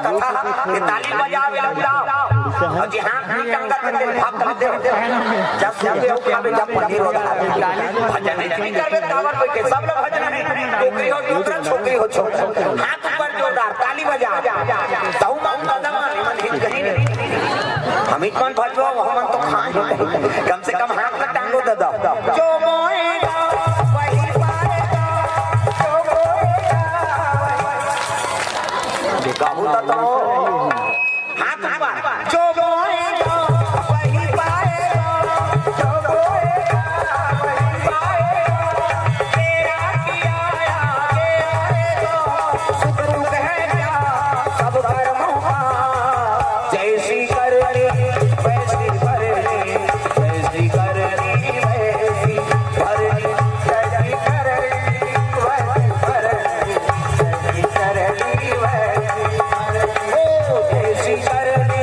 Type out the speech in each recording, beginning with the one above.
कथा ये ताली बजावे बजाओ और जी हां टंगा करते भाग कर दे जब सब लोग खावे जब पनीर होता भजन नहीं करवे टावर पे के सब लोग भजन नहीं टोकरी हो दूसरा छोकरी हो छोकरी हाथ ऊपर जोरदार ताली बजा ताऊ माऊ दादा मन हित कहीं नहीं हम इतमान भजवा हम तो खाए कम से कम हाथ में टांगो दादा जो मोएगा वही पाएगा जो मोएगा कहू तो हाथ ऊपर जो मोएगा वही पाएगा जो मोएगा वही पाएगा तेरा किया आगे आएगा सुख दुख है क्या सब कर्मों का जैसी करनी वैसी भरनी वैसी करनी वैसी भरनी जैसी करनी वैसी भरनी जैसी करनी वैसी ओ जैसी करनी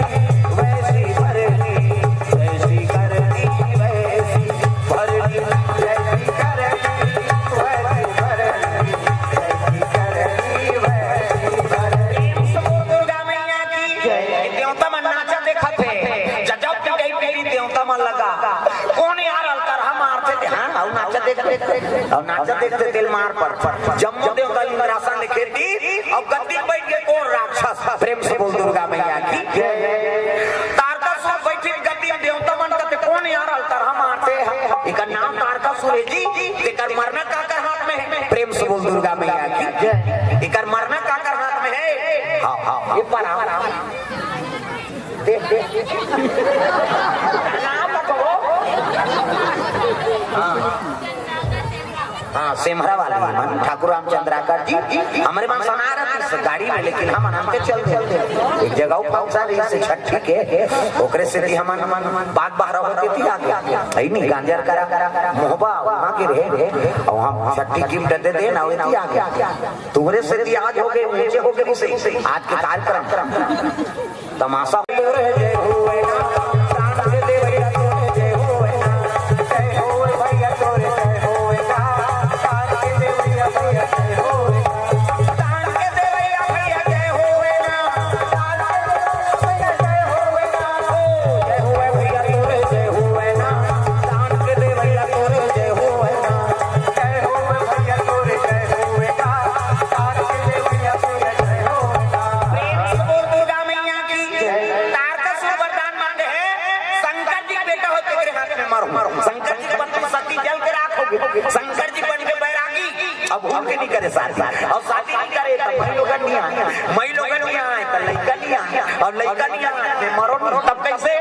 वैसी भरनी जैसी करनी वैसी भरनी जैसी करनी वैसी भरनी जैसी करनी वैसी भरनी दुर्गा मैया की जय देवता मन नाचा देखा थे जब कई पेरी देवता मन लगा कौन यार अलकर हम मारते थे हां और नाचा देखते दिल मार पर जम्मू देवता इंद्रासन लिखे थी और गद्दी बैठ के कौन राक्षस प्रेम से बोल दुर्गा मैया की जय तारकासुर बैठी गद्दी देवता मन कहते कौन यार अलकर हम मारते हैं इनका नाम तारकासुर है जी तेकर मरना काकर हाथ में है प्रेम से बोल दुर्गा मैया की जय इनका मरना काकर हाथ में है हां हां ये पर देख नाम कहो हाँ सेमरा वाले मन ठाकुर रामचंद्राकर जी हमारे मन सुना रहे थे गाड़ी में लेकिन हम आनंद चल थे एक जगह पहुंचा रही से छठी के ओकरे से थी हम बात बाहर होती थी आगे है नहीं गांजर करा मोहबा वहां के रहे और हम छठी गिफ्ट दे दे ना होती आगे तुम्हारे से थी आज हो गए नीचे हो गए से आज के कार्यक्रम तमाशा जय हुए शंकर जी बन के बैरागी अब भूल के नहीं करे शादी और शादी नहीं करे तो मई लोग नहीं आए तो लड़का नहीं आया और लड़का नहीं आया मैं मरो तब कैसे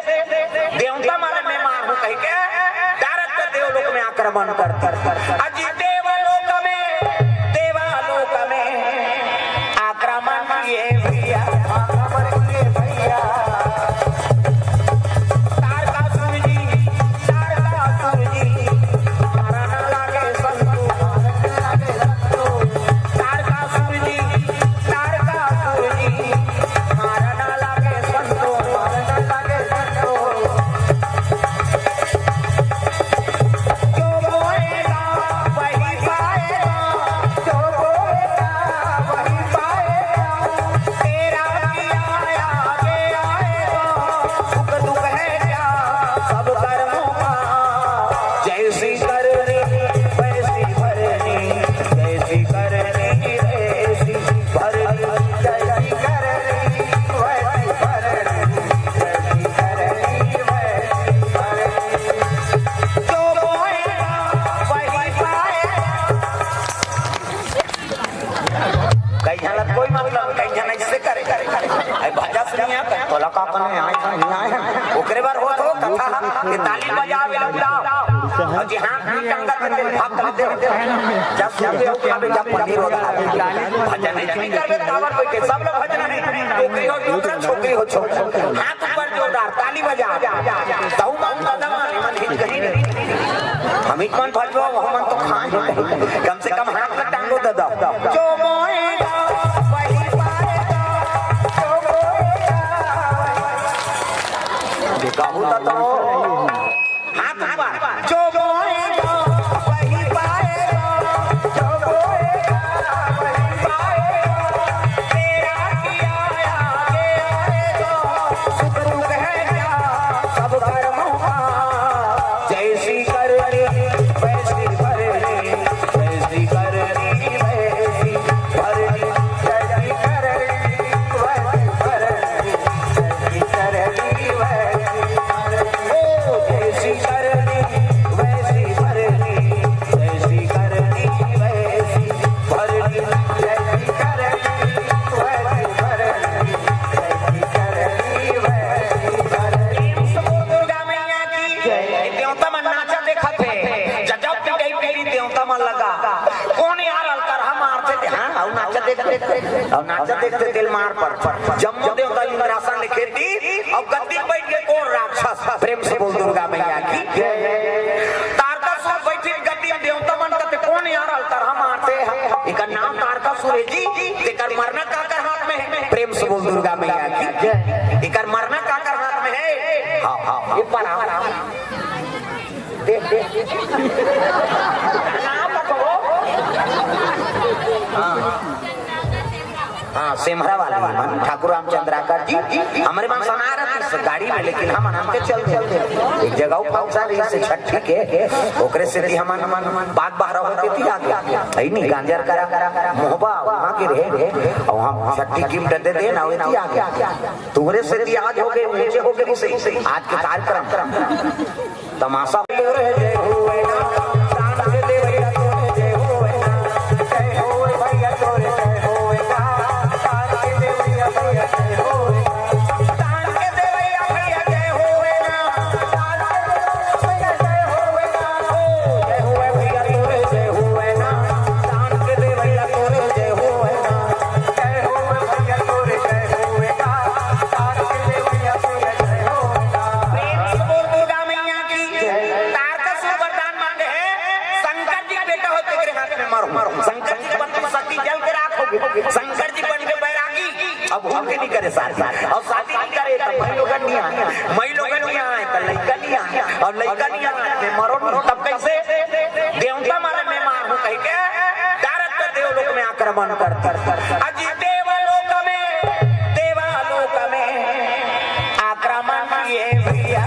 देवता मारे मैं मार हूं कह के डायरेक्ट देवलोक में आक्रमण कर अजी देवलोक में आक्रमण किए भैया ओकरे बार हो तो कथा ये ताली बजावे बजाओ और जी हां टंगा करते भाग कर दे जब सब लोग खावे जब पनीर होता भजन नहीं करवे टावर पे के सब लोग भजन नहीं टोकरी हो दूसरा छोकरी हो छोकरी हाथ ऊपर जोरदार ताली बजा ताऊ माऊ दादा मन हित कहीं नहीं हम इतमान भजवा हम तो खाए कम से कम हाथ में टांगो दादा जो मोएगा वही पाएगा जो मोएगा कहू तो हाथ ऊपर जो मोएगा वही पाएगा जो मोएगा वही पाएगा तेरा किया जम्मू देवता इंद्रासन लिखे थी और गद्दी बैठ के कौन राक्षस प्रेम से बोल दुर्गा मैया की तारकासुर बैठे गद्दी देवता मन करते कौन यार अलतर हम आते हैं इनका नाम तारकासुर है जी तेकर मरना काकर हाथ में है प्रेम से बोल दुर्गा मैया की इकर मरना काकर हाथ में है हाँ हाँ ये पर देख देख हाँ सेमरा वाला मन ठाकुर रामचंद्राकर जी हमारे मन सुना रहे गाड़ी में लेकिन हम अनंते चलते एक जगह पहुंचा रही से छठी के ओकरे से हम बात बाहर होती थी आगे आई नहीं गांजर करा मोहबा वहां के रहे और हम छठी गिफ्ट दे दे ना होती आगे तुम्हारे से आज हो गए नीचे हो गए आज के कार्यक्रम तमाशा शंकर जी बन के बैरागी अब भूल के नहीं करे शादी और शादी नहीं करे तो मई लोग नहीं आए तो लड़का नहीं आए और लड़का नहीं आए मरो तब कैसे देवता मारे मैं मारू कह के डायरेक्ट देवलोक में आक्रमण कर अजी देवलोक में आक्रमण किए भैया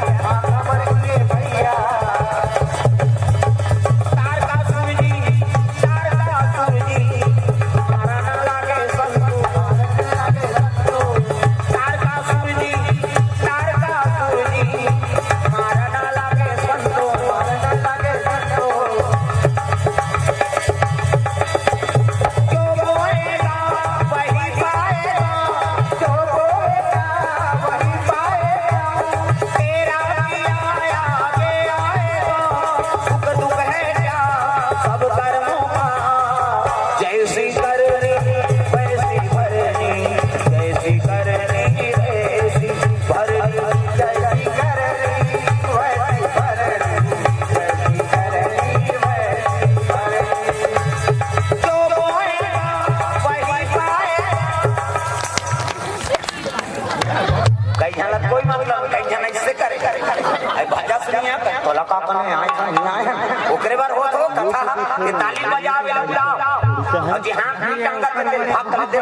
ओकरे बार हो तो कथा ये ताली बजावे बुलाओ और जी हां टंगा पे भाग कर दे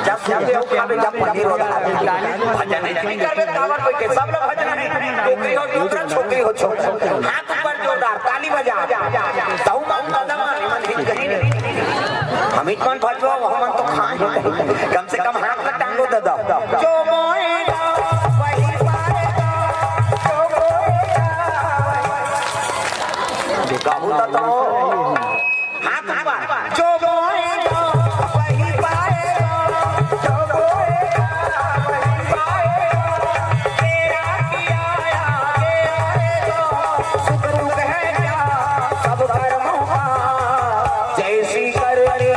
जब सुन दे ओकरे जब पंडित होता भजन नहीं करबे टावर पे के सब लोग भजन नहीं टोकरी हो दूसरा छोकरी हो छोड़ हाथ ऊपर जोरदार ताली बजा दाऊ माऊ दादा मन हित कहीं नहीं हम इतमान भजवा हम तो खाए कम से कम हाथ में टांगो दे दो जो मोएगा वही पाएगा जो मोएगा गाहू तो हाथ ऊपर जो बोएगा वही पाएगा जो बोएगा वही पाएगा तेरा किया आगे आएगा सुख दुख है क्या सब कर्मों का जैसी करनी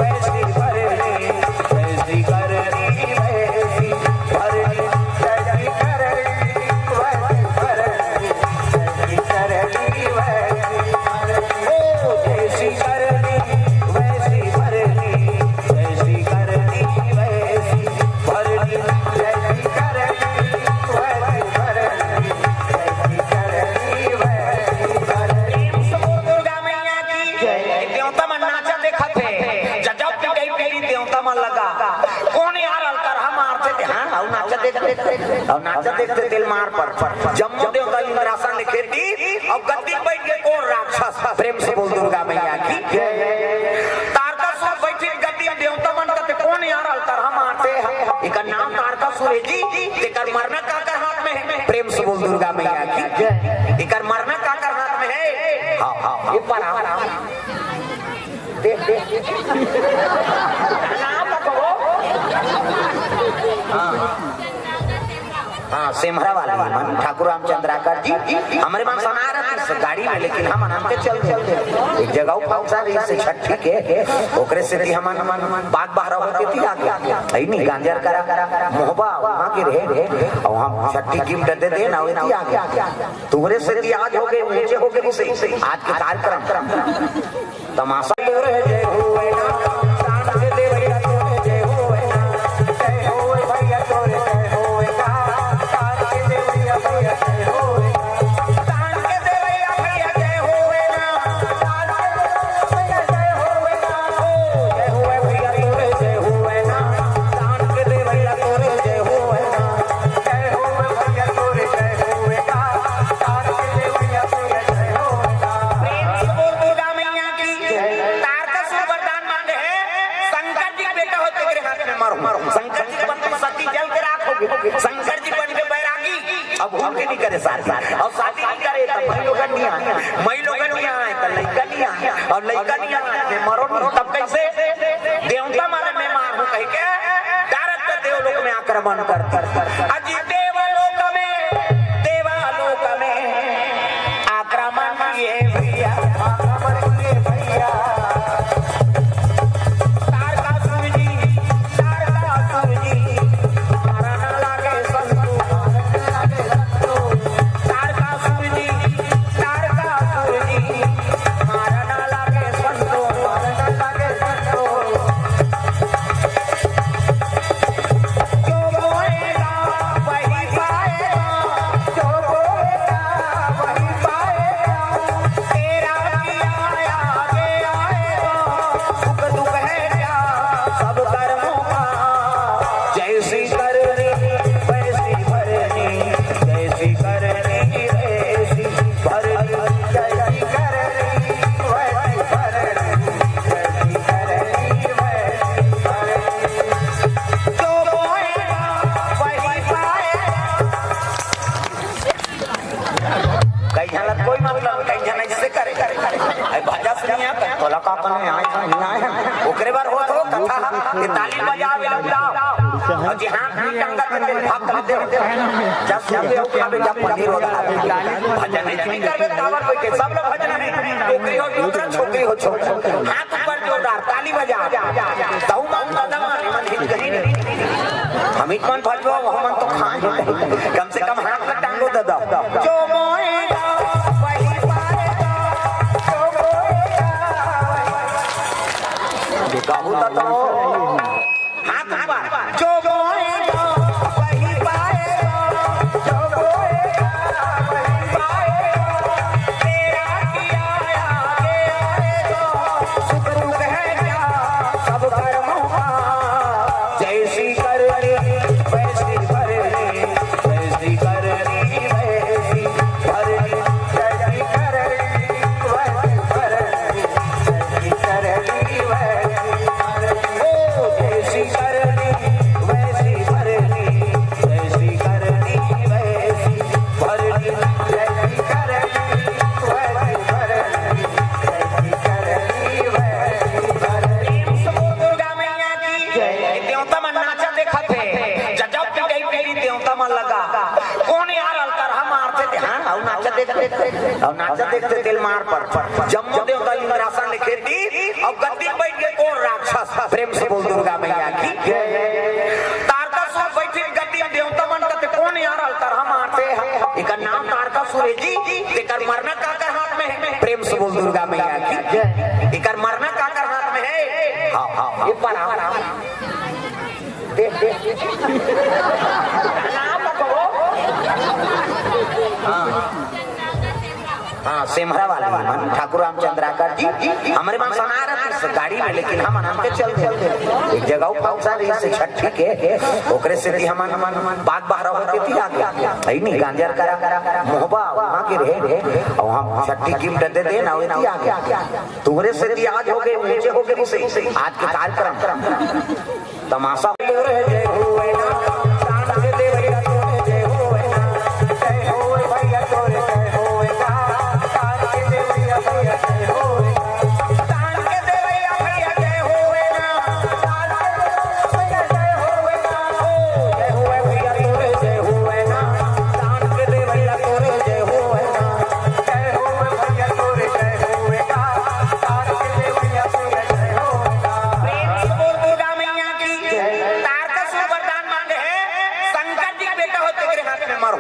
वैसी भरनी जैसी करनी वैसी भरनी जैसी करनी वैसी भरनी जैसी करनी और नाचा देखते दिल मार पर जम्मू देवता इंद्रासन लिखे थी और गद्दी बैठ के कौन राक्षस प्रेम से बोल दुर्गा मैया की तारकासुर बैठे गद्दी देवता मन करते कौन यार अलतर हम आते हैं इनका नाम तारकासुर है जी तेकर मरना काकर हाथ में है प्रेम से बोल दुर्गा मैया की इकर मरना काकर हाथ में है हाँ हाँ ये पर देख देख नाम बताओ हाँ हाँ सिमरा वाले मन ठाकुर रामचंद्राकर जी हमारे मन सुना रहे थे गाड़ी में, लेकिन हम अनंत चलते एक जगह पहुंचा रही से छठी के ओकरे से थी हम बाग बाहर होते थी आगे आई नहीं गांजर करा मोहबा वहां के रहे और हम छठी गिफ्ट दे दे ना वही आगे तुम्हारे से थी आज हो गए नीचे हो गए उसे आज के कार्यक्रम तमाशा जय हुए ना प्राण के दे भैया तोरे जय हुए ना जय होए भैया तोरे जय होए ना प्राण के दे भैया भैया जय होए प्राण के दे भैया भैया जय होए ना प्राण के दे भैया जय होए ना जय होए भैया तोरे जय होए ना प्राण के दे भैया तोरे जय होए ना जय होए भैया तोरे जय होए ना प्राण के दे भैया भैया जय होए ना प्रेम से बोल दुर्गा मैया की तार का शुभ वरदान मांगे है शंकर जी बेटा होते तेरे हाथ में मारो शंकर जी बन के सती जल के राखोगे शंकर जी बन के बैरागी अब हम के नहीं करे साथ और शादी नहीं करे तब मैं लोग नहीं आए तो लड़का नहीं आए और लड़का नहीं आए मरो तब कैसे देवता मारे मैं मार हूं कह के डायरेक्ट देवलोक में आक्रमण कर अजी देवलोक में आक्रमण किए भैया आक्रमण किए भैया ओकरे बार हो तो कथा ये ताली बजावे और जी हाथ में टंगा के भाग कर दे जब सब खाबे जब पनीर होता भजन नहीं करबे टावर पे के सब लोग भजन नहीं टोकरी हो दूसरा छोकरी हो छोड़ हाथ ऊपर जोरदार ताली बजा ताऊ मां दादा मन हिल गई हम कौन भजवा हम तो खाए कम से कम हाथ में टांगो दादा जो मोएगा वही पाएगा जो मोएगा कहू तो हाथ ऊपर जो बोएगा वही पाएगा जो बोएगा वही पाएगा तेरा किया आगे आएगा सुख दुख है क्या सब कर्मों का जैसी करनी वैसी भरनी वैसी करनी वैसी भरनी जैसी करनी वैसी भरनी जैसी करनी वैसी और नाचा देखते तिल मार पर जम्मू देवता इंद्रासन लिखे थी और गद्दी बैठ के कौन राक्षस प्रेम से बोल दुर्गा मैया की तारकासुर बैठे गद्दी देवता मन करते कौन यार अलतर हम आते हैं इनका नाम तारकासुर है जी इकर मरना काकर हाथ में है प्रेम से बोल दुर्गा मैया की इकर मरना काकर हाथ में है हां हां ये पर देख नाम बताओ हाँ सिमरा वाले मन ठाकुर रामचंद्राकर जी हमारे मन सुना रहे थे गाड़ी में, लेकिन हम अनंत चलते एक जगह पहुंचा रही से छठी के ओकरे से थी हम बाग बाहर होते थी आगे आई नहीं गांजर करा मोहबा वहां के रहे और हम छठी गिफ्ट दे दे ना वही आगे तुम्हारे से थी आज हो गए नीचे हो गए उसे आज के कार्यक्रम तमाशा जय हुए ना प्राण के दे भैया तोरे जय हुए ना जय होए भैया तोरे जय होए ना प्राण के दे भैया भैया जय होए प्राण के दे भैया भैया जय होए ना प्राण के दे भैया जय होए ना जय होए भैया तोरे जय होए ना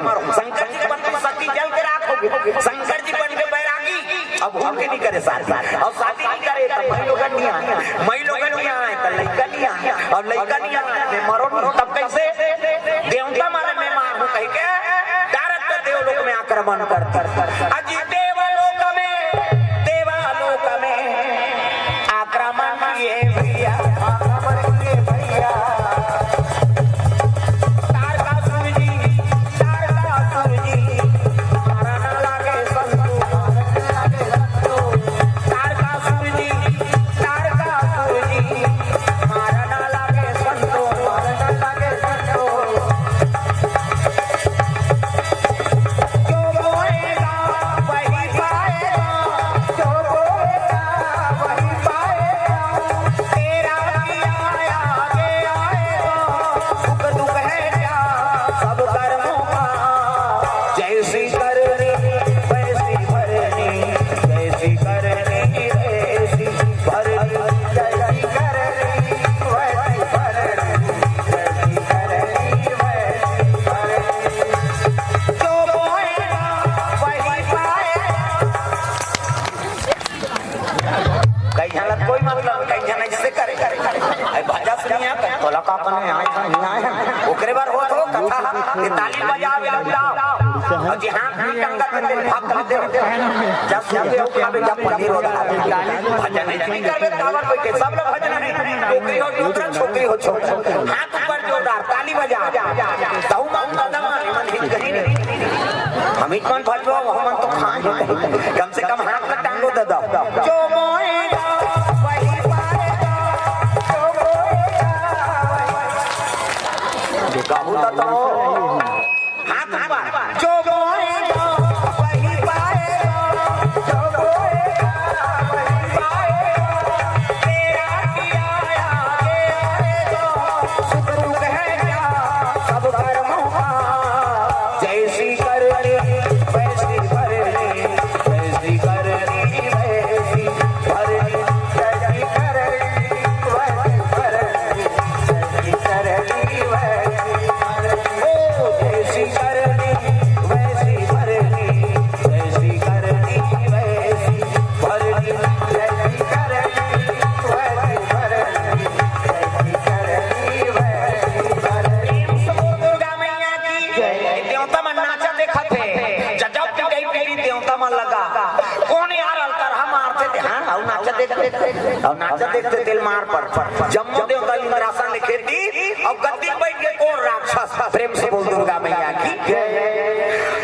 मारूं। शंकर जी बन के सती जल के राख होगी, शंकर जी बन के बैरागी अब भूल के नहीं करे शादी और शादी नहीं करे तो मई लोग नहीं आए, मई लोग नहीं आए तो लड़का नहीं आए और लड़का नहीं आए मैं मरो नहीं। तब कैसे देवता मारे मैं मारूं कह के डायरेक्ट देवलोक में आक्रमण कर अजी देवलोक में आक्रमण किए भैया, आक्रमण किए भैया। ओकरे बार हो तो कथा ये ताली बजावे और जी हां टंगा करते भाग करते जब सुबह उठावे जब पनीर होता भजन नहीं करबे टावर बैठे सब लोग भजन नहीं टोकरी हो दूसरा छोकरी हो छोकरा हाथ ऊपर जोरदार ताली बजा ताऊ मां दादा मन हित कहीं नहीं हम हित मन भजवा हम तो खाए कम से कम हाथ में टांगो दादा जो मोएगा वही पाएगा जो मोएगा कहू तो हाथ ऊपर जो मोएगा वही पाएगा जो मोएगा वही पाएगा तेरा किया आगे आएगा सुख दुख है क्या सब कर्मों का जैसी करनी वैसी भरनी वैसी करनी वैसी भरनी जैसी करनी वैसी भरनी जैसी करनी वैसी ओ जैसी करनी वैसी भरनी जैसी करनी वैसी भरनी जैसी करनी वैसी भरनी जैसी करनी वैसी भरनी। दुर्गा मैया की देवता मन नाचा देखा थे जब कहीं मेरी देवता मन लगा कौन यार अलकर हम मारते थे हाँ और नाचा देखते दिल मार पर जम्मू देवता इंद्रासन लिखे थी और गद्दी बैठ के कौन राक्षस प्रेम से बोल दुर्गा मैया की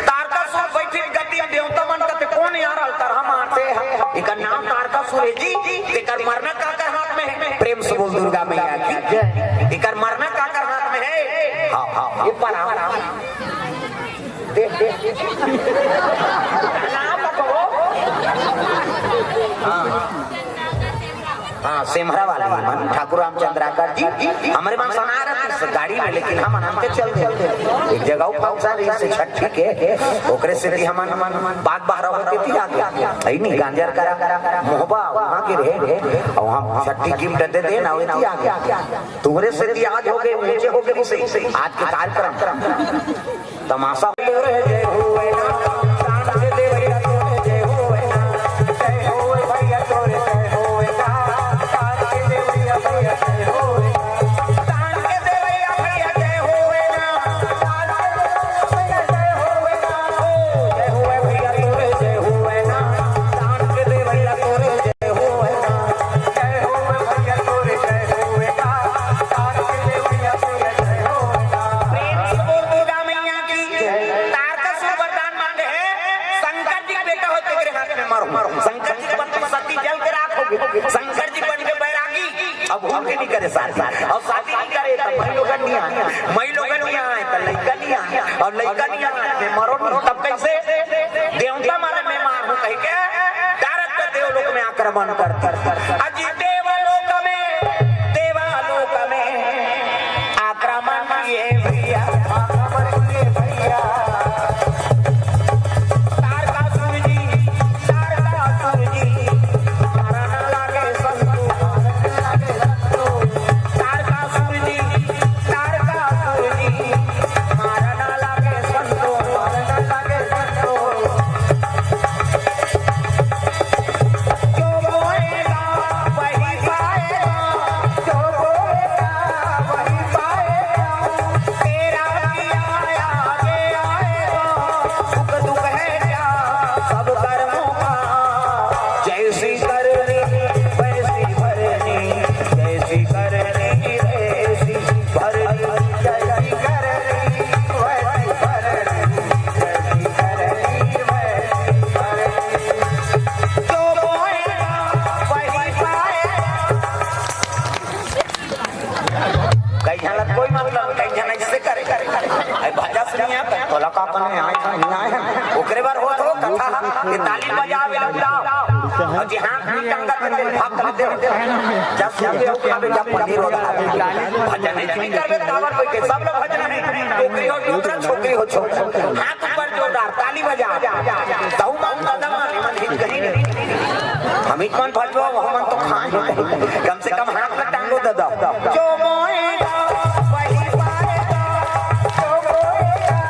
तारकासुर बैठी गद्दी देवता मन कहते कौन यार अलकर हम मारते हैं इनका नाम तारकासुर है जी इकर मरना काकर हाथ में है प्रेम से बोल दुर्गा मैया की इकर मरना काकर हाथ में है हाँ हाँ ये पर देख नाम बताओ हाँ सिमरा वाले मन ठाकुर रामचंद्राकर जी हमारे मन सुना रहे थे गाड़ी में लेकिन हम अनंत चलते एक जगह पहुंचा रही से छठ के ओकरे से भी हम बात बाहर होती थी आगे आई नहीं गांजर करा मोहबा वहां के रहे और हम छठी गिफ्ट दे दे ना होती आगे तुम्हारे से भी आज हो गए नीचे हो गए उसे आज के कार्यक्रम तमाशा जय हुए ना शान से देवैया तोरे जय हुए ना जय हुए भैया तोरे जय हुए ना शान के देवैया भैया जय हुए शान के देवैया भैया जय हुए ना शान के भैया जय हुए ना जय हुए भैया तोरे जय हुए ना शान के देवैया तोरे जय हुए ना जय हुए भैया तोरे जय हुए ना शान के देवैया तोरे जय हुए ना। प्रेम से बोल दुर्गा मैया की तारकासुर वरदान मांगे हैं शंकर जी बेटा हो तेरे हाथ में मारो शंकर जी बन के सती जल के राख होगी शंकर जी बन के बैरागी अब भूल के नहीं करे शादी और शादी नहीं करे तो मई लोग नहीं आए तो लड़का नहीं आए और लड़का नहीं आए मैं मरो नहीं। तब कैसे देवता मारे मैं मारूं कह के डायरेक्ट देवलोक में आक्रमण कर अजी देवलोक में आक्रमण किए भैया, आक्रमण किए भैया। तारकासुर जी मारा ना लागे संतु, तारकासुर जी मारा ना लागे संतु। इससे करे आई भजा सुनिए तो लका कने आए था नहीं आए ओकरे बार हो तो कथा ये ताली बजावे लगता और जी हां टंगा के भाग कर दे जब से खावे जब पनीर होगा भजन नहीं करबे तावर कोई के सब लोग भजन नहीं टोकरी हो दूसरा छोकरी हो छोक हाथ ऊपर जोरदार ताली बजा ताऊ माऊ दादा मन हित कहीं नहीं हम इतमान भजवा हम तो खाए कम से कम हाथ में टांगो दादा जो मोएगा वही पाएगा जो मोएगा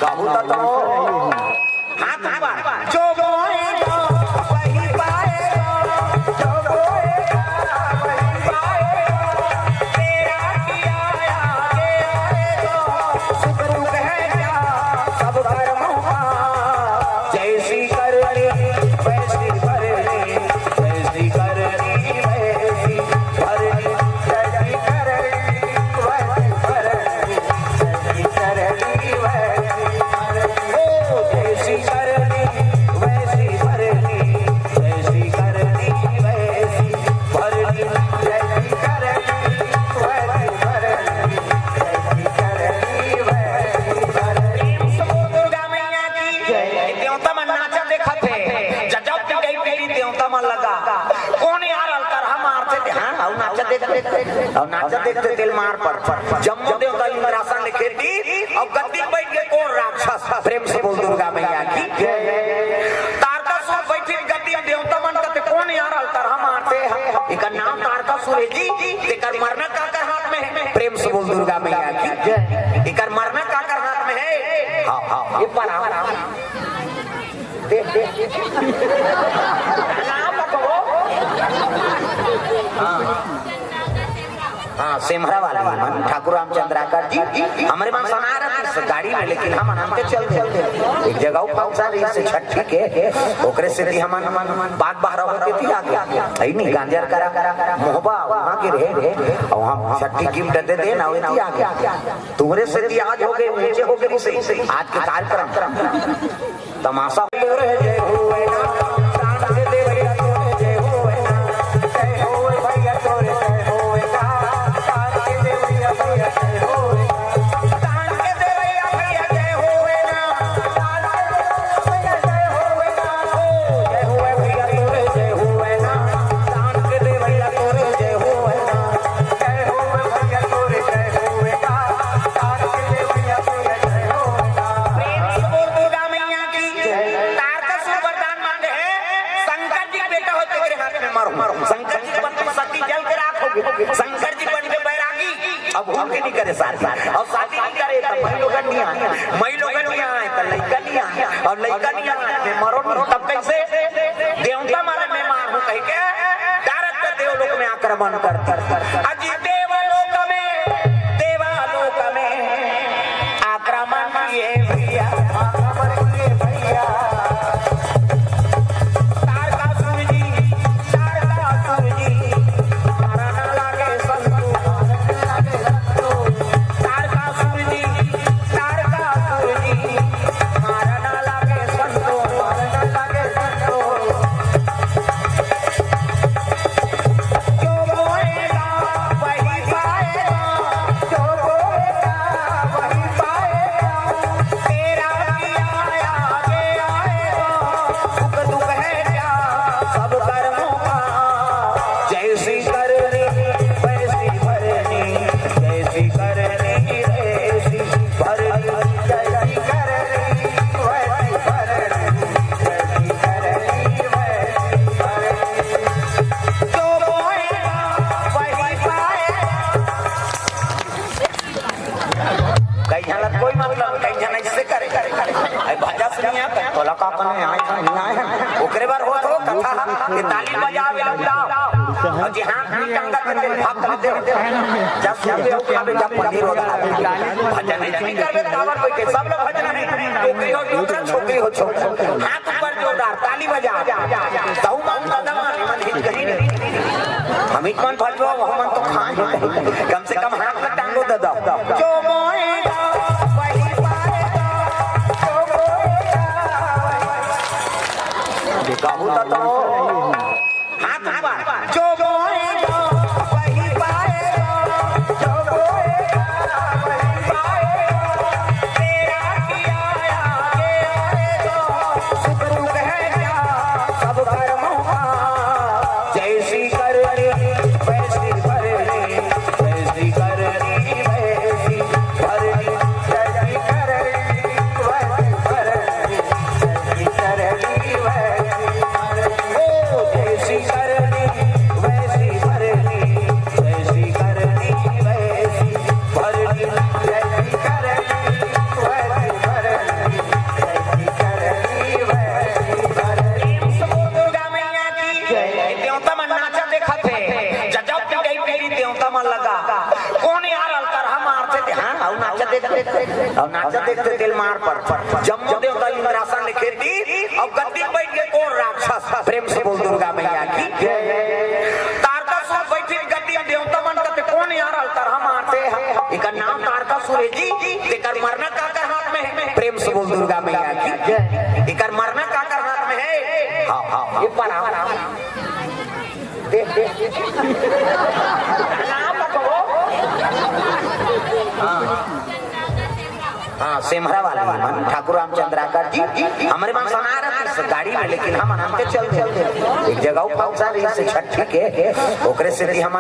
कहू तो हाथ ऊपर जो मोएगा वही पाएगा जो मोएगा वही पाएगा तेरा किया आगे आएगा सुख दुख है क्या सब कर्मों का जैसी करनी वैसी भरनी जैसी करनी वैसी भरनी जैसी करनी वैसी भरनी जैसी करनी वैसी भरनी ओ जैसी करनी वैसी भरनी जैसी करनी वैसी भरनी जैसी करनी वैसी भरनी जैसी करनी वैसी भरनी दुर्गा मैया की जय देवता मन नाचा देखा थे जब कई पेरी देवता मन लगा कौन यार अलकर हम मारते थे हां और नाचा देखते दिल मार पर जम्मू देवता इंद्रासन लिखे थी और गद्दी बैठ के कौन राक्षस प्रेम से बोल दुर्गा मैया की जय तारकासुर बैठे गद्दी देवता मन कहते कौन यार अलकर हम मारते हैं इनका नाम तारकासुर है जी तेकर मरना काकर हाथ में है प्रेम से बोल दुर्गा मैया की जय इकर मरना काकर हाथ में है हां हां ये पर देख नाम बताओ हाँ सिमरा वाले ठाकुर रामचंद्राकर जी हमारे पास सुना रहा था गाड़ी में लेकिन हम आनंद चलते एक जगह पहुंचा रही से छठी के ओकरे से थी हम बात बाहर होके थी आगे आई नहीं गांजर करा मोहबा वहां के रहे और हम छठी गिफ्ट दे देना होती आगे तुम्हारे से थी आज हो गए नीचे हो गई से आज के कार्यक्रम तमाशा जय हुए ना प्राण के देवैया तोरे जय हुए ना जय होए भैया तोरे जय होए ना प्राण के देवैया भैया जय होए प्राण के देवैया भैया जय होए ना प्राण के देवैया जय होए ना ओ जय होए भैया तोरे जय होए ना प्राण के देवैया तोरे जय होए ना जय होए भैया तोरे जय होए ना प्राण के देवैया तोरे जय होए ना प्रेम से बोल दुर्गा मैया की तारकासुर वरदान मांगे है शंकर जी बेटा हो तेरे हाथ में मारो शंकर जी बन के सती जल के राख होगी शंकर जी बन के बैरागी अब भूल के नहीं करे साथ और शादी नहीं करे तो मैं लोग नहीं आए तो लड़का नहीं आया और लड़का नहीं आया मैं मरो तब कैसे देवता मारे मैं मारू कह के डायरेक्ट देवलोक में आक्रमण करता अजी देवलोक में आक्रमण किए भैया तारकासुर जी मारा ना लागे संतु तारकासुर जी मारा ना लागे संतु जो बोएगा वही पाएगा जो बोएगा वही पाएगा तेरा किया आगे आएगा सुख दुख है क्या सब कर्मों का जैसी करनी वैसी भरनी जैसी करनी वैसी भरनी जैसी करनी वैसी भरनी जैसी करनी वैसी भरनी जो बोएगा वही पाएगा कई झलक कोई मतलब कई झन इससे करे आई भजा सुनिए तो लका कने आए था नहीं आए ओकरे बार हो तो कथा ये ताली बजावे लगता और जी हां टंगा के भाग कर दे जब से खावे जब पनीर होगा भजन नहीं करबे तावर कोई के सब लोग भजन नहीं टोकरी हो दूसरा छोकरी हो छोक हाथ ऊपर जोरदार ताली बजा ताऊ माऊ दादा मन हित कहीं नहीं हम इतमान भजवा हम तो खाए कम से कम हाथ में टांगो दादा जो मोएगा वही पाएगा जो मोएगा कहू तो हाथ ऊपर जो बोएगा वही पाएगा जो और नाचा देखते तिल मार पर जम्मू देवता इंद्रासन लिखे थी और गद्दी बैठ के कौन राक्षस प्रेम से बोल दुर्गा मैया की तारकासुर बैठी गद्दी देवता मन करते कौन यार तरह मारते हैं इनका नाम तारकासुर है जी तेकर मरना काकर हाथ में है प्रेम से बोल दुर्गा मैया की इकर मरना काकर हाथ में है हाँ हाँ ये पर देख हाँ सेमरा वाला मन ठाकुर रामचंद्राकर जी हमारे मन सुना रहे गाड़ी में लेकिन हम अनंत चलते एक जगह पहुंचा रही से छठी के ओकरे से हम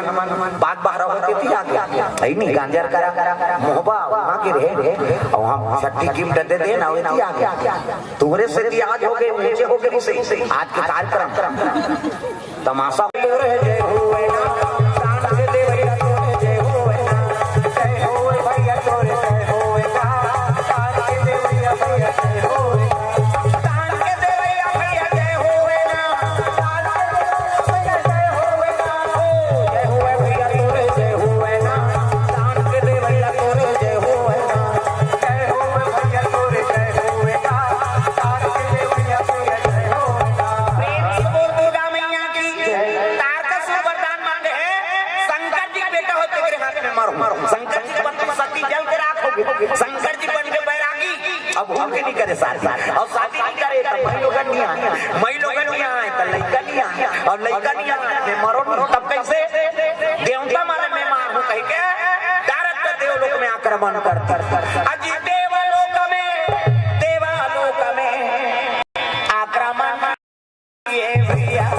बाग बाहर होते थी आगे आई नहीं गांजर करा मोहबा वहां के रहे और हम छठी कीमत दे दे ना होती आगे तुम्हारे से आज हो गए नीचे हो गए से आज के कार्यक्रम तमाशा हो रहे जय होए ना प्राण से दे भैया तोरे जय होए ना जय होए भैया तोरे जय होए ना प्राण के दे भैया जय होए प्राण के दे भैया जय होए ना प्राण के दे जय होए ना जय होए भैया तोरे जय होए ना प्राण के दे भैया तोरे जय होए ना जय होए भैया तोरे जय होए ना प्राण के दे भैया तोरे जय होए ना प्रेम से बोल दुर्गा मैया की तारकासुर वरदान मांगे है शंकर जी बेटा हो तेरे हाथ में मारो शंकर जी बन तुम शक्ति जल के रखोगे शंकर जी बन के बैरागी अब हम के नहीं करे शादी और शादी नहीं करे तो मैं लोग नहीं आए तो लड़का नहीं आया और लड़का नहीं आया मैं मरो तब कैसे देवता मारे मैं मार हूं कह के डायरेक्ट देवलोक में आक्रमण कर अजी देवलोक में आक्रमण ये भैया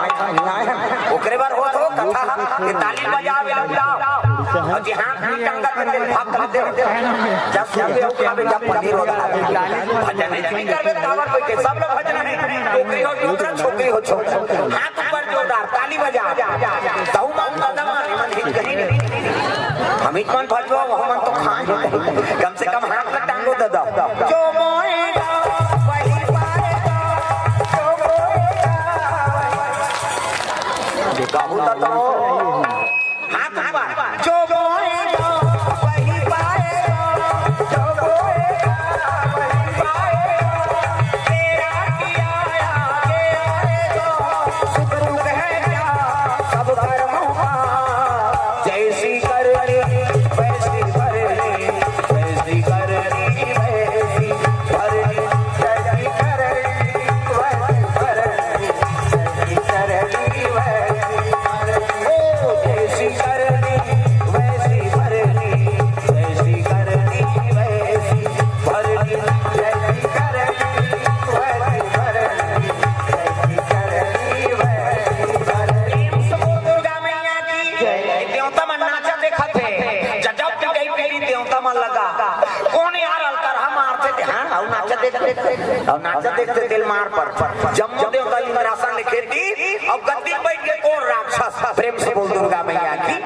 ओकरे बार हो तो कथा के ताली बजावे और जी हां टंगा पे भाग कर दे जब सुबह उठावे जब पनीर होगा भजन नहीं करबे टावर पे के सब लोग भजन नहीं टोकरी हो टोकरा छोकरी हो छोकरा हाथ ऊपर जोरदार ताली बजा दऊ मां कदम मन हित कहीं नहीं हम इतमान भजवा हम तो खाए कम से कम हाथ में टांगो दादा जो मोएगा वही पाएगा जो मोएगा गाहू तो हाथ ऊपर जो बोएगा वही पाएगा जो बोएगा वही पाएगा तेरा किया आगे आएगा सुख दुख है क्या सब कर्मों का जैसी करनी वैसी भरनी वैसी करनी वैसी भरनी जैसी करनी वैसी भरनी जैसी करनी वैसी करनी वैसी भरनी वैसी करनी वैसी भरनी जैसी करनी वैसी भरनी जैसी करनी वैसी भरनी दुर्गा मैया की देवता मन नाचा देखा थे जब तक गई मेरी देवता मन लगा कौन यार अलकर हम मारते थे हां और नाचा देखते दिल मार पर जम्मू देवता इंद्रासन लिखे थी और गद्दी बैठ के कौन राक्षस प्रेम से बोल दुर्गा मैया की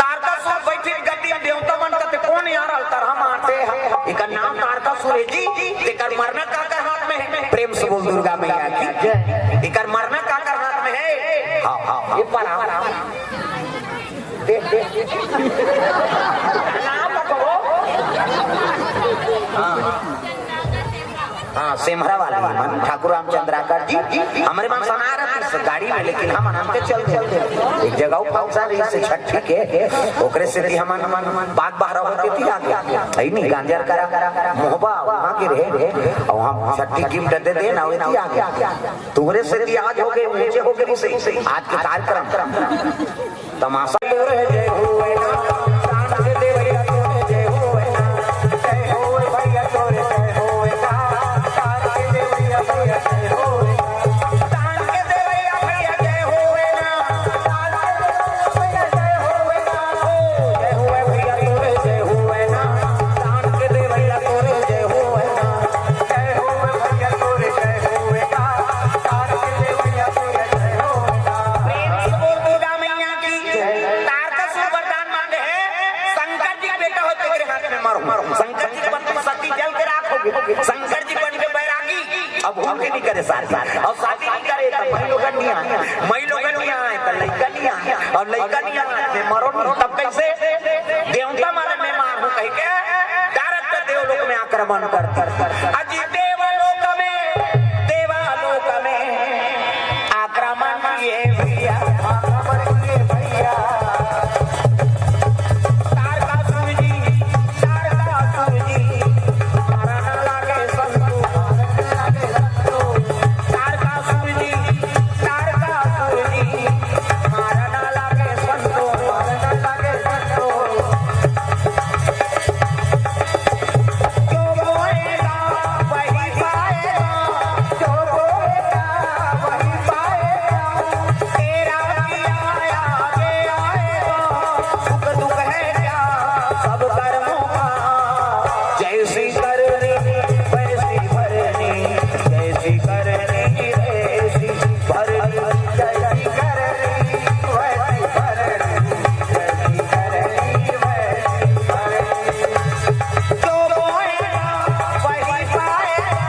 तारकासुर बैठी गद्दी देवता मन करते कौन यार अलतर हम मारते हैं इनका नाम तारकासुर है जी तेकर मरना काकर हाथ में है प्रेम से बोल दुर्गा मैया की इकर मरना काकर हाथ में है हां हां ये पर देख नाम बताओ हाँ सिमरा वाले मन ठाकुर रामचंद्राकर जी हमारे मन सुना रहे थे गाड़ी में, लेकिन हम आनंद चल एक जगह पहुंचा रही से छठी के ओकरे से हम बाग बाहर होते थी आगे है नहीं गांजर करा मोहबा वहां के रहे और हम छठी गिफ्ट दे दे ना होती आगे तुम्हारे से आज हो गए नीचे हो गए से आज के कार्यक्रम तमाशा जय हुए ना प्राण के देवैया तोरे जय हुए ना जय होए भैया तोरे जय होए ना प्राण के देवैया भैया जय होए प्राण के देवैया भैया जय होए ना प्राण के देवैया जय होए ना जय हुए भैया तोरे जय हुए ना प्राण के देवैया तोरे जय हुए ना जय होए भैया तोरे जय हुए ना प्राण के देवैया तोरे जय होए ना प्रेम से बोल दुर्गा मैया की तार का शुभ वरदान मांगे है शंकर जी बेटा हो तेरे हाथ में मारो शंकर जी बन तुम सती जल के राखोगे शंकर जी बन के बैरागी अब हम के नहीं करे साथ और शादी नहीं करे तो भाई लोग नहीं आए मई लोग नहीं आए तो लड़का नहीं आए और लड़का नहीं आए मरो तब कैसे देवता मारे मैं मारू कह के डायरेक्ट देवलोक में आक्रमण कर अजी देवलोक में आक्रमण किए भैया आक्रमण किए भैया तारकासुर जी मारना लागे संतु तारकासुर जी मारना लागे संतु जो बोएगा वही पाएगा जो बोएगा वही पाएगा तेरा किया आगे आएगा सुख दुख है क्या सब कर्मों का जैसी करनी वैसी भरनी जैसी करनी वैसी भरनी जैसी करनी वैसी भरनी जैसी करनी वैसी भरनी जो बोएगा वही पाएगा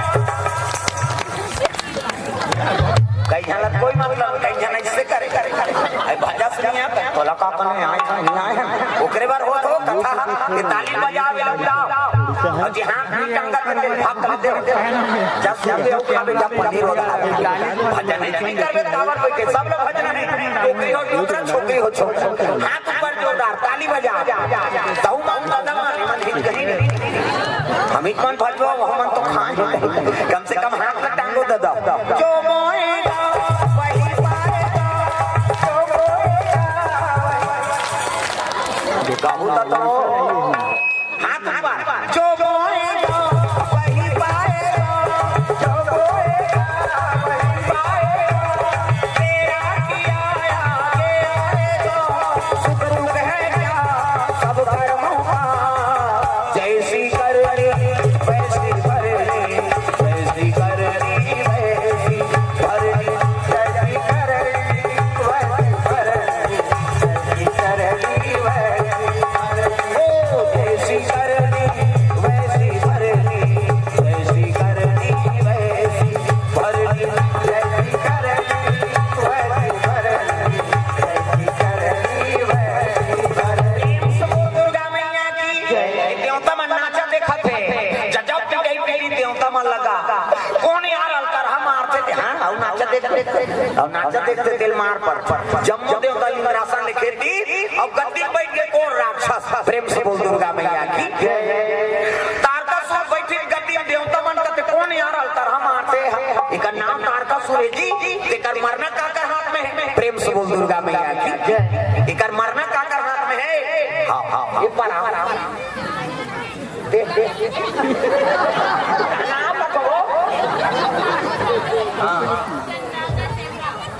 कई झलक कोई मतलब कई जन इससे करे अरे भाजा सुनिए तोला का कने आए नहीं आए ओकरे बार हो तो कथा ये ताली बजावे लगता और जी हां टंगा करते भाग करते जब सुनते हो का बेटा पंडित होता भजन नहीं करबे टावर पे के सब लोग भजन नहीं टोकरी हो दूसरा छोकरी हो छोकरी हाथ ऊपर जोरदार ताली बजा ताऊ माउंट कदम मन हिट कहीं नहीं हम कौन भजवा हम तो खाए कम से कम हाथ का टांगो दे दो जो बोएगा वही पाएगा जो बोएगा कहूं तो हाथ ऊपर जो बोएगा वही पाएगा जो बोएगा वही पाएगा तेरा किया आगे आएगा सुख दुख है क्या सब कर्मों का जैसी करनी वैसी भरनी वैसी करनी वैसी भरनी जैसी करनी वैसी भरनी जैसी करनी वैसी भरनी ओ जैसी करनी वैसी भरनी जैसी करनी वैसी भरनी जैसी करनी वैसी भरनी जैसी करनी वैसी भरनी दुर्गा मैया की जय देवता मन नाचा देखा थे जब गई पहली देवता मन लगा कौन यार अलकर हम मारते थे हां और नाचा देखते दिल मार पर जम्मू देवता लिंगरासन लिखे थी अब गद्दी बैठ के कौन राक्षस प्रेम से बोल दुर्गा मैया की तारकासुर बैठे गद्दी देवता मन कहते कौन यार अलकर हम मारते हैं इनका नाम तारकासुर है जी एकर मरना काकर हाथ में है प्रेम से बोल दुर्गा मैया की एकर मरना काकर हाथ में है हां हां ये पर देख नाम बताओ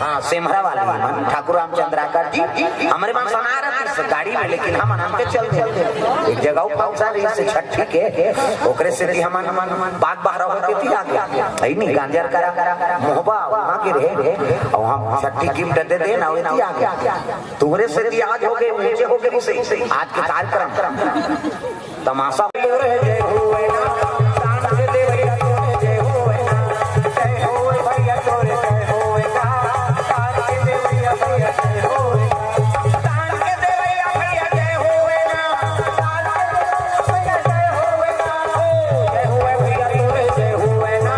हाँ सिमरा वाले मन ठाकुर रामचंद्राकर जी हमारे मन सुना रहे थे गाड़ी में, लेकिन हम आनंद चल एक जगह पहुंचा रही से छठी के ओकरे से हम बाग बाहर होते थी आगे है नहीं गांजर करा मोहबा वहां के रहे और हम छठी गिफ्ट दे दे ना होती आगे तुम्हारे से आज हो गए नीचे हो गए से आज के कार्यक्रम तमाशा जय हुए ना प्राण के देवैया तोरे जय हुए ना जय होए भैया तोरे जय होए ना प्राण के देवैया भैया जय होए प्राण के देवैया भैया जय होए ना प्राण के देवैया भैया जय होए ना जय हुए भैया तोरे जय हुए ना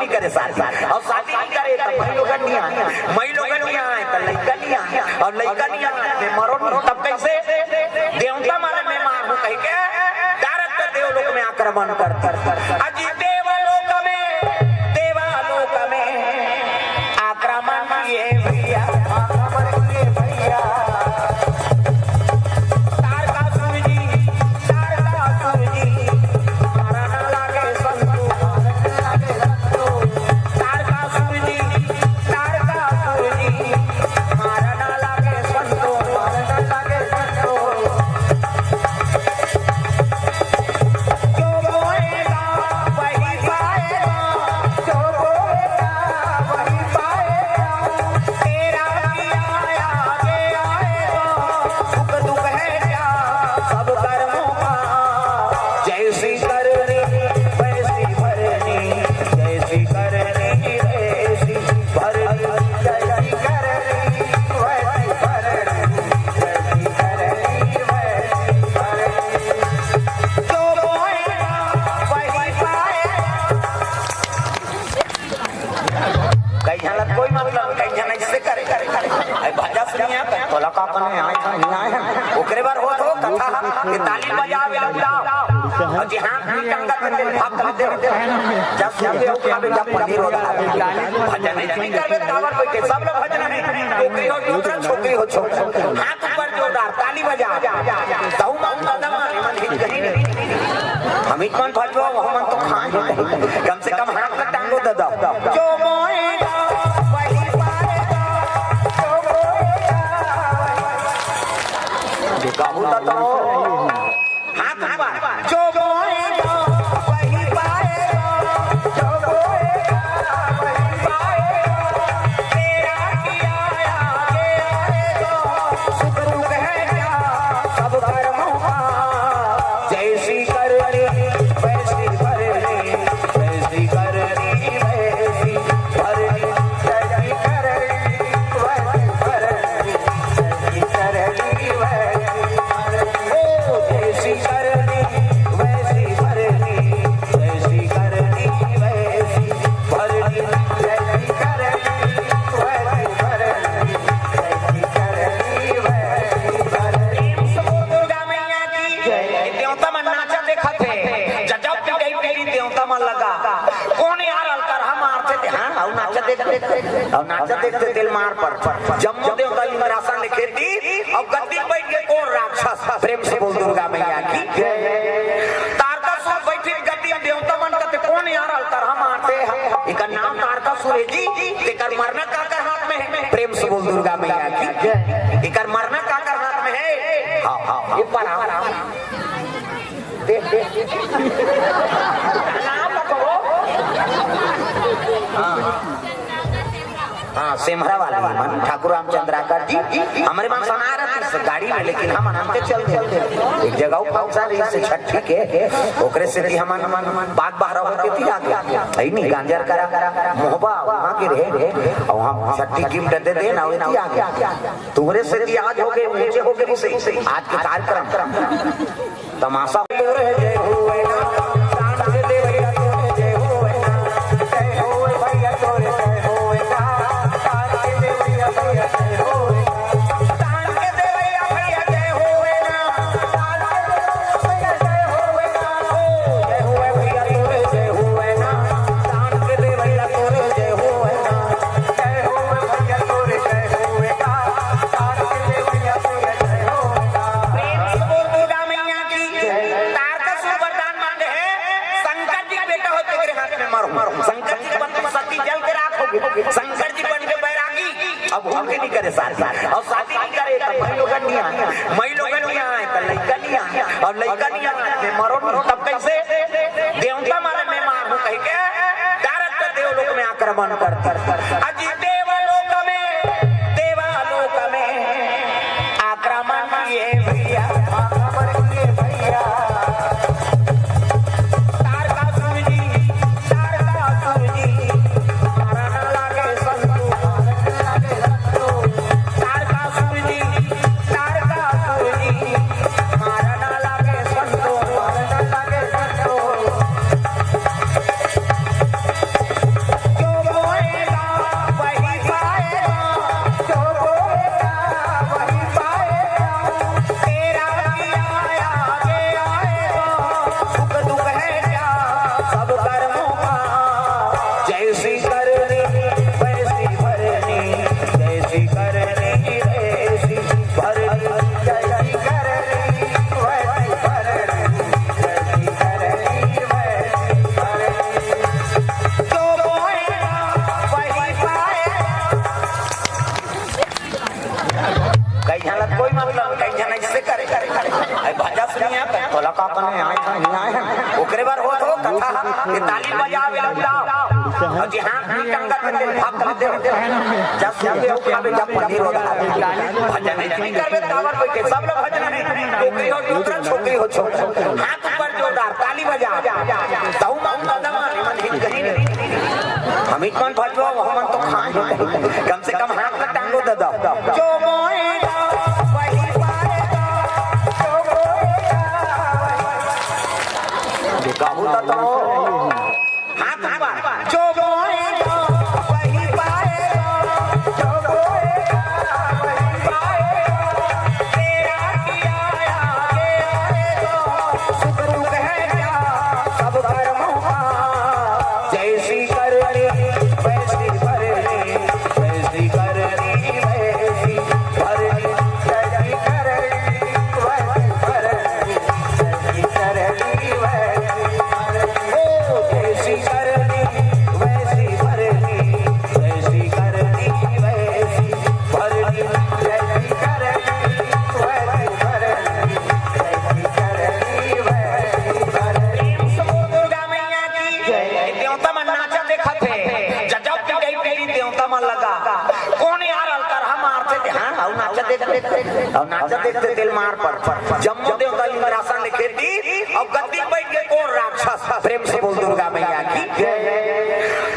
नहीं करे शादी और शादी नहीं करे तो भाई लोग नहीं आए मई लोग नहीं आए तो लड़का नहीं आए और लड़का नहीं आए मरो तब कैसे देवता मारे मैं मारू कह के डायरेक्ट देवलोक में आक्रमण कर अजी देवलोक में आक्रमण किए भैया ओकरे बार होत हो कथा ये ताली बजावे और जी हां टंगा करते भाग करते जब सब लोग खावे जब पढ़ी रोदा भजन नहीं करबे कावर बैठे सब लोग भजन नहीं छोकरी हो दूसरा छोकरी हो छोकरा हाथ ऊपर जोरदार ताली बजा ताऊ माऊ दादा मन हित कहीं हम ही कौन भजवा हम तो खाए कम से कम हाथ में टांगो दादा जो मोएगा वही पाएगा जो मोएगा कहू तो हाथ ऊपर जो मोएगा वही पाएगा जो मोएगा वही पाएगा तेरा किया आगे आएगा सुख दुख है क्या सब कर्मों का जैसी करनी वैसी भरनी वैसी करनी वैसी भरनी जैसी करनी वैसी भरनी जैसी करनी वैसी और नाचा देखते दिल मार पर जम्मू देवता इंद्रासन लिखे थी और गद्दी बैठ के कौन राक्षस प्रेम से बोल दुर्गा मैया की तारकासुर बैठे गद्दी देवता मन करते कौन यार अलतर हम आते हैं इनका नाम तारकासुर है जी इकर मरना काकर हाथ में है प्रेम से बोल दुर्गा मैया की इकर मरना काकर हाथ में है हां हां ये पर देख देख नाम बताओ हाँ सिमरा वाले मन ठाकुर रामचंद्राकर जी हमारे मन सुना रहे थे गाड़ी में लेकिन हम अनंत चलते एक जगह पहुंचा रही से छठी के ओकरे से थी हम बात बाहर होते थी आगे आई नहीं गांजर करा मोहबा वहां के रहे और हम छठी गिफ्ट दे दे ना थी आगे तुम्हारे से थी आज हो गए नीचे हो गए उसे आज के कार्यक्रम तमाशा जय हुए ना शंकर जी बन के बैरागी अब हम के नहीं करे साथ और शादी नहीं करे तो भाई लोग नहीं आए मई लोग नहीं आए तो लड़का नहीं आए और लड़का नहीं आए मरो तब कैसे देवता मारे मैं मारू कह के डायरेक्ट देवलोक में आक्रमण कर अजी देवलोक में आक्रमण किए भैया आक्रमण किए भैया जब सब लोग खावे जब पनीर होगा भजन नहीं करबे टावर पे के सब लोग भजन नहीं टोकरी हो दूसरा छोकरी हो छोकरा हाथ ऊपर जोरदार ताली बजा दहु मांग दादा मन हित कहीं हम कौन भजवा हम तो खाए कम से कम हाथ में टांगो दादा जो मोएगा वही पाएगा जो मोएगा कहूं तो हाथ ऊपर जो मोएगा वही पाएगा जो मोएगा वही पाएगा तेरा किया आगे आएगा सुख दुख है क्या सब कर्मों का जैसी करनी वैसी भरनी वैसी करनी वैसी भरनी जैसी करनी वैसी भरनी जैसी करनी वैसी ओ जैसी करनी वैसी भरनी वैसी करनी वैसी भरनी जैसी करनी वैसी भरनी जैसी करनी वैसी भरनी दुर्गा मैया की जय देवता मन नाचा देखा थे जब की गई मेरी देवता मन लगा कौन यार अलकर हम मारते थे हां और नाचा देखते दिल मार पर जम्मू देवता इंद्रासन लिखे थी और गद्दी बैठ के कौन राक्षस प्रेम से बोल दुर्गा मैया की जय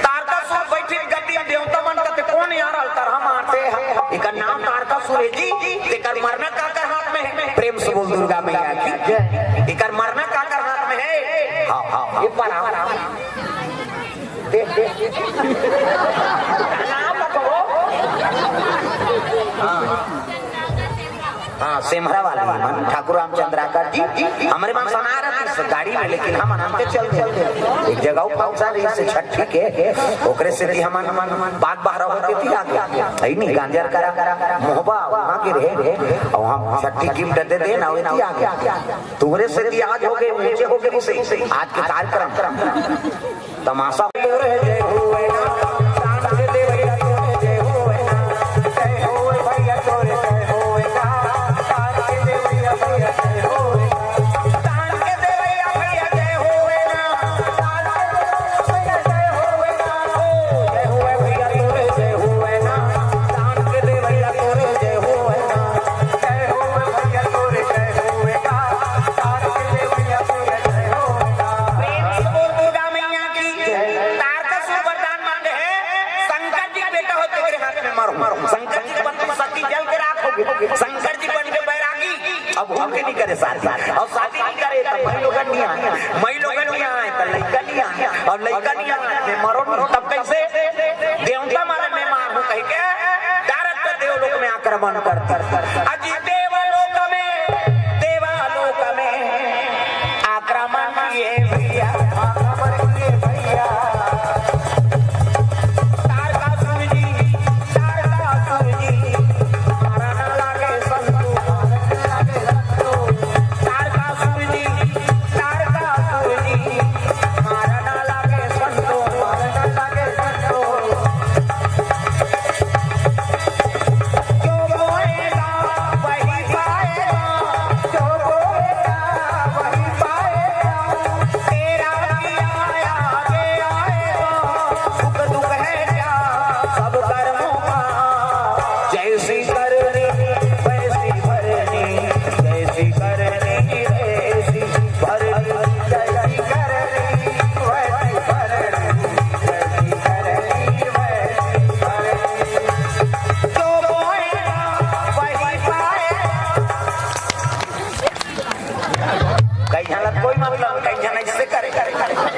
तारकासुर बैठे गद्दी देवता मन कहते कौन यार अलकर हम मारते हैं इनका नाम तारकासुर है जी इकर मरना काकर हाथ में है प्रेम से बोल दुर्गा मैया की जय इकर मरना काकर हाथ में है हां हां ये पर देख नाम बताओ हाँ सिमरा वाले ठाकुर रामचंद्राकर जी हमारे मन सुना रहे थे गाड़ी में लेकिन हम अनंते चल गए एक जगह पहुंचा रही से छठ के ओकरे से थी हम बात बाहर होती थी आगे है नहीं गांजर करा मोहबा वहां के रहे और हम छठी गिफ्ट दे दे ना होती आगे तुम्हारे से थी आज हो गए नीचे हो गए उसे आज के कार्यक्रम तमाशा जय हुए ना शान के देवैया तोरे जय हुए ना जय हुए भैया तोरे जय हुए ना शान के देवैया भैया जय हुए ना शान के देवैया भैया जय हुए ना शान के भैया जय हुए ना जय हुए भैया तोरे जय हुए ना शान के देवैया तोरे जय हुए ना जय हुए भैया तोरे जय हुए ना शान के देवैया तोरे जय हुए ना प्रेम से बोल दुर्गा मैया की तारकासुर वरदान मांगे है शंकर जी बेटा हो तेरे हाथ में मारो शंकर जी बन के सती जल के राख होगी शंकर जी बन के बैरागी अब हम के नहीं करे शादी और शादी नहीं करे तो मई लोग नहीं आए तो लड़का नहीं आए और लड़का नहीं आए मैं मरो तब कैसे देवता मारे मैं मारू कह के डायरेक्ट देवलोक में आक्रमण करता अजी देवलोक में आक्रमण किए भैया तारकासुर जी मारा ना लागे संतु तारकासुर जी मारा ना लागे संतु जो बोएगा वही पाएगा जो बोएगा वही पाएगा तेरा किया आगे आएगा सुख दुख है क्या सब कर्मों का जैसी करनी वैसी भरनी जैसी करनी वैसी भरनी जैसी करनी वैसी भरनी जैसी करनी वैसी भरनी जो बोएगा वही पाएगा कई झलक कोई मतलब कई जन ऐसे करे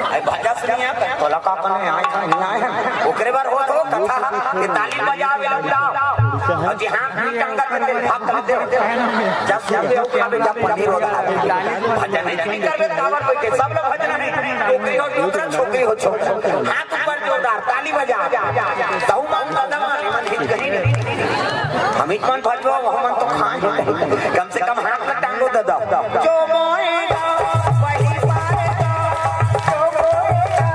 आई भाजा सुनी है तो लका कने आए नहीं आए ओकरे बार हो तो कथा ये ताली बजावे लगाओ और जी हां टंगा करते भाग करते जब सब लोग खावे जब पनीर होगा भजन नहीं करबे टावर पे के सब लोग भजन नहीं टोकरी हो दूसरा छोकरी हो छोकरा हाथ ऊपर जोरदार ताली बजा दहु मांग दादा मन हित कहीं हम कौन भजवा हम तो खाए कम से कम हाथ में टांगो दादा जो मोएगा वही पाएगा जो मोएगा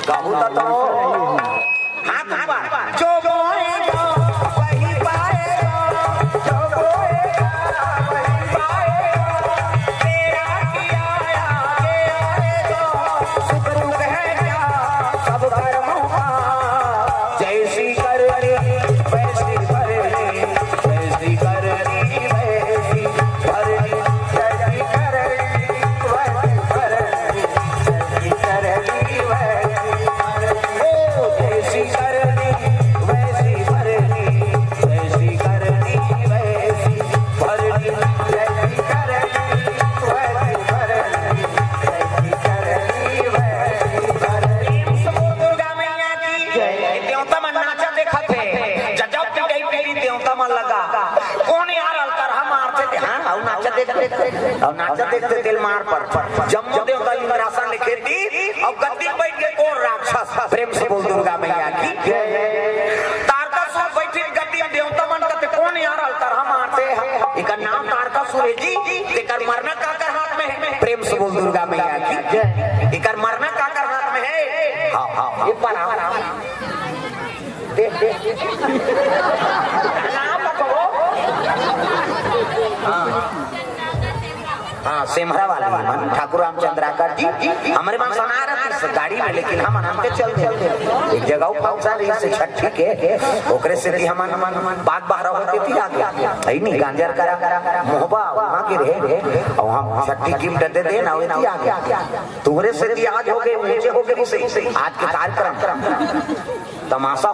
कहूं तो हाथ ऊपर जो मोएगा वही पाएगा जो मोएगा वही पाएगा तेरा किया आगे आएगा सुख दुख है क्या सब कर्मों का करनी वैसी भरनी, जैसी करनी वैसी भरनी, जैसी करनी वैसी भरनी, जैसी करनी वैसी भरनी। दुर्गा मैया की देवता मन नाचा देखा थे, जब गई तेरी देवता मन लगा कौन यार अलकर हम मारते थे। हाँ और नाचा देखते दिल मार पर जम्मू देवता इंद्रासन लिखे दी और गद्दी बैठ के कौन राक्षस। प्रेम से बोल दुर्गा मैया की। तारकासुर बैठी गद्दी देवता मन कहते कौन यार अलकर हम मारते हैं। इनका नाम तारकासुर है जी, तेकर मरना काकर हाथ में है। प्रेम से बोल दुर्गा मैया की। इकर मरना काकर हाथ में है। हाँ हाँ ये पर देख हाँ सेमरा वाले मन ठाकुर रामचंद्राकर जी हमारे मन सुना रहे थे गाड़ी में, लेकिन हम अनंत चल गए एक जगह पहुंचा रही से छठी के ओकरे से हम बात बाहर होती थी आगे है नहीं गांजर करा मोहबा वहां के रहे और हम छठी गिफ्ट दे देना होती आगे तुम्हारे से आज हो गए नीचे हो गए से आज के कार्यक्रम तमाशा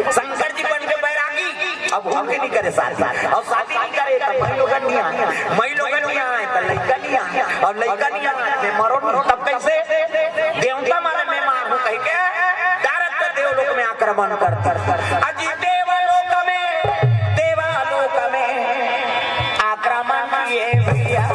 शंकर जी बन के बैरागी अब भूखे नहीं करे शादी और शादी नहीं करे तो मई लोग नहीं आए तो लड़का नहीं आए और लड़का नहीं आए मैं मरो तब कैसे देवता मारे मैं मारू कह के डायरेक्ट देवलोक में आक्रमण कर अजी देवलोक में आक्रमण किए भैया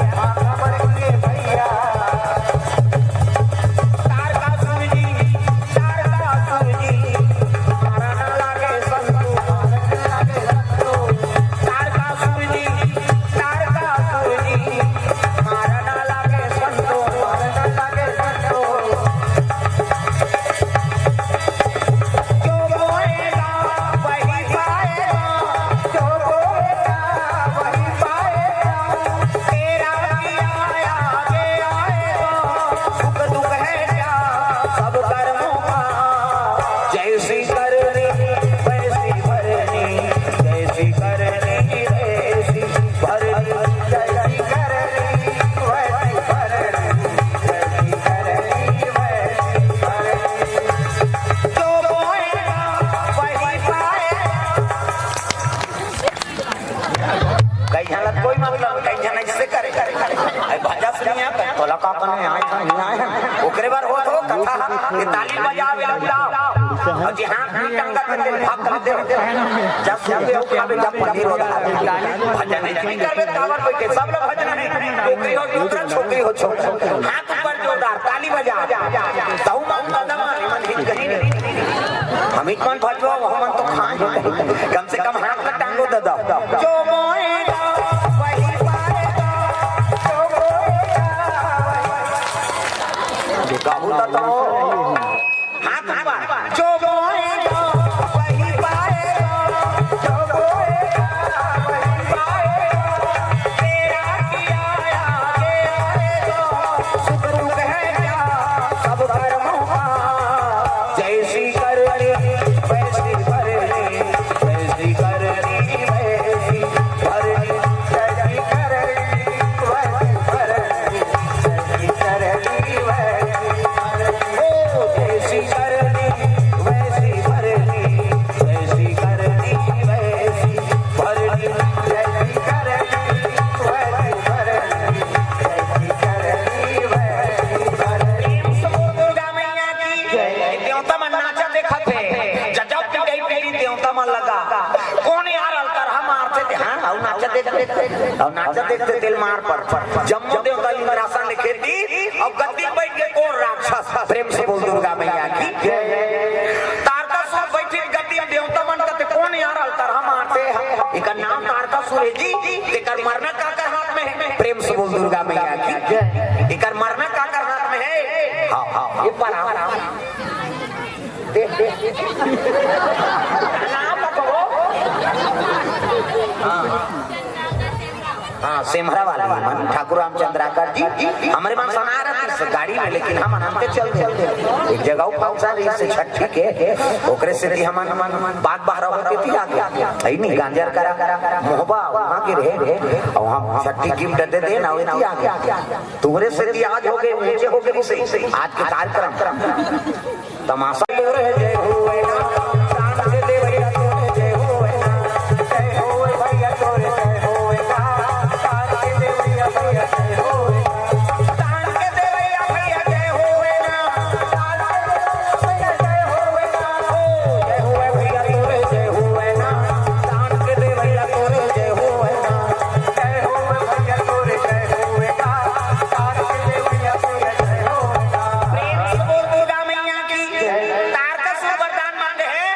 ओकरे बार हो तो कथा के ताली बजावे लगाओ और जी हां टंगा के भाग कर दे जब से खावे जब पनीर होता भजन नहीं करबे टावर पे के सब लोग भजन नहीं टोकरी हो दूसरा छोकरी हो छोक हाथ ऊपर जोरदार ताली बजा ताऊ माऊ दादा मन हित कहीं नहीं हम ही कौन भजवा हम तो खाए कम से कम हाथ में टांगो दादा जो मोएगा वही पाएगा जो मोएगा गाहू तो हाथ ऊपर जो बोएगा वही पाएगा जो बोएगा वही पाएगा तेरा किया आगे आएगा सुख दुख है क्या सब कर्मों का जैसी करनी वैसी भरनी वैसी करनी वैसी भरनी जैसी करनी वैसी भरनी जैसी करनी वैसी और नाचा देखते दिल मार पर जम्मू देवता इंद्रासन लिखे दी और गद्दी बैठ के कौन राक्षस। प्रेम से बोल दुर्गा मैया की। तारकासुर बैठी गद्दी देवता मन कहते कौन यार अलतर हम मारते हैं। इनका नाम तारकासुर है जी, तेकर मरना काकर हाथ में है। प्रेम से बोल दुर्गा मैया की। इकर मरना का हाथ में है। हाँ हाँ ये पर देख देख हाँ सिमरा वाला मन ठाकुर रामचंद्राकर जी हमारे मन सुना रहा था गाड़ी में, लेकिन हम अनंते चलते एक जगह पहुंचा रही से छठी के ओकरे से हम बात बाहर होती थी आगे आई नहीं गांजर करा मोहबा वहां के रहे और हम छठी गिफ्ट दे दे ना होती आगे तुम्हारे से आज हो गए नीचे हो गए से आज के कार्यक्रम तमाशा हो रहे जय होए ना प्राण से दे भैया तोरे जय होए ना जय होए भैया तोरे जय होए ना प्राण के दे भैया भैया जय होए प्राण के दे भैया भैया जय होए ना प्राण के दे भैया जय होए ना जय होए भैया तोरे जय होए ना प्राण के दे भैया तोरे जय होए ना जय होए भैया तोरे जय होए ना प्राण के दे भैया भैया जय होए ना प्रेम से बोल दुर्गा मैया की तार का शुभ वरदान मांगे है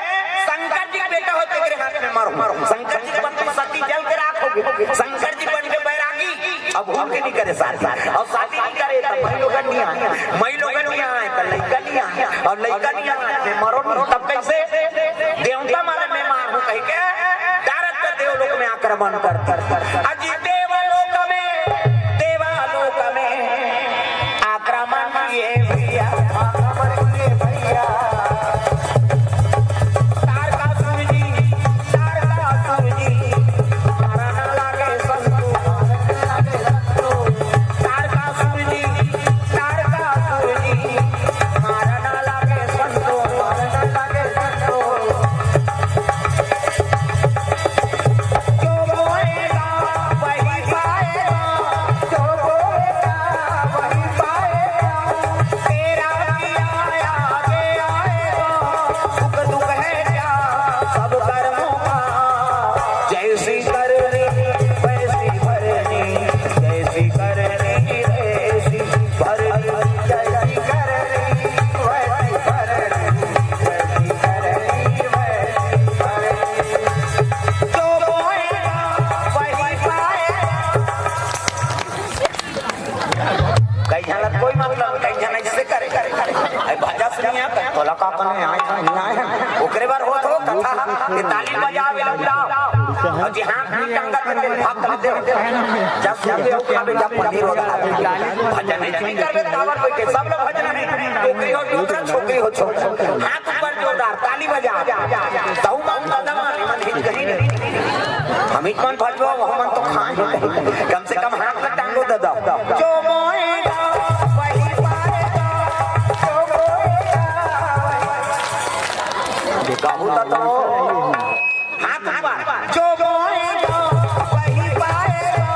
शंकर जी बेटा हो तेरे हाथ में मारो शंकर जी बन तुम सती जल के राखोगे शंकर जी बन के बैरागी अब भूल के नहीं करे शादी और शादी नहीं करे तब भाई लोग नहीं आए मई लोग नहीं आए तो लड़का नहीं आए और लड़का नहीं आए मरो तब कैसे देवता मारे मैं मारू कह के डायरेक्ट देवलोक में आक्रमण कर अजी देवलोक में आक्रमण किए भैया आक्रमण किए भैया तारकासुर जी मारा ना लागे संतु तारकासुर जी मारा ना लागे संतु जो बोएगा वही पाएगा जो बोएगा वही पाएगा तेरा किया आगे आएगा सुख दुख है क्या सब कर्मों का जैसी करनी वैसी भरनी जैसी करनी वैसी भरनी जैसी करनी वैसी भरनी जैसी करनी वैसी भरनी जो बोएगा वही पाएगा कई झलक कोई मतलब कई झन ऐसे करे अरे भाजा सुनिया तोला का कने आए नहीं आए ओकरे बार होत हो कथा ये ताली बजावे लौटा और जी हां टंगा करते भाग करते जब सुनते हो खाबे जब मंदिर होता भजन नहीं करबे टावर बैठे सब लोग भजन नहीं टोकरी हो दूसरा छोकरी हो छोड़ हाथ ऊपर जोरदार ताली बजा ताऊ माउंट कदम मन हिट कहीं नहीं हम इकन भजवा हम तो खाए कम से कम हाथ का टांगो दे दो जो बोएगा वही पाएगा जो बोएगा कहू तो हाथ ऊपर जो बोएगा वही पाएगा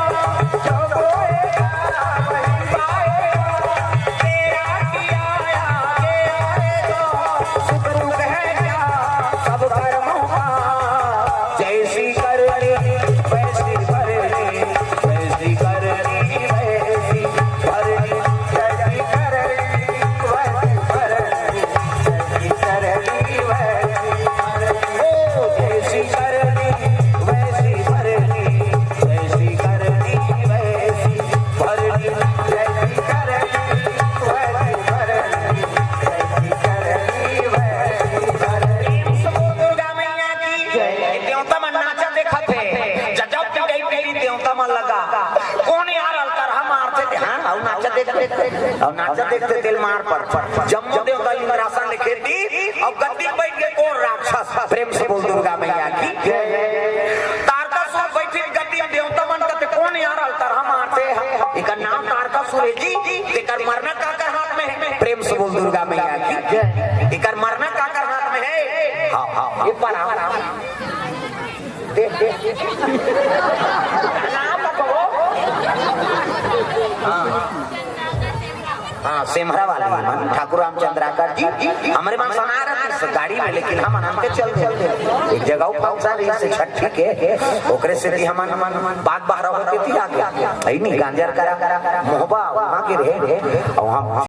जो बोएगा वही पाएगा तेरा किया आगे आएगा सुख दुख है क्या सब कर्मों का जैसी करनी वैसी भरनी वैसी करनी वैसी भरनी जैसी करनी वैसी भरनी जैसी करनी वैसी भरनी ओ जैसी करनी वैसी भरनी जैसी करनी वैसी भरनी जैसी करनी वैसी भरनी जैसी करनी वैसी भरनी दुर्गा मैया की जय देवता मन नाचा देखा थे जब गई तेरी देवता मन लगा कौन यार अलकर हम मारते ध्यान और नाचा देखते दिल मार पर जम्मू देवता इंद्रासन लिखे दी और गद्दी बैठ के कौन राक्षस प्रेम से बोल दुर्गा मैया की तारकासुर बैठे गद्दी देवता मन कहते कौन यार अलकर हम मारते हैं इनका नाम तारकासुर है जी इकर मरना काकर हाथ में है प्रेम से बोल दुर्गा मैया की इकर मरना काकर हाथ में है हाँ हाँ ये पर देख देख हाँ सिमरा वाला मन ठाकुर रामचंद्राकर जी हमारे मन सुना रहा था गाड़ी में, लेकिन हम अनंते चलते एक जगह पहुंचा रही से छठी के ओकरे से हम बात बाहर होती थी आगे आई नहीं गांजर करा मोहबा वहां के रहे और हम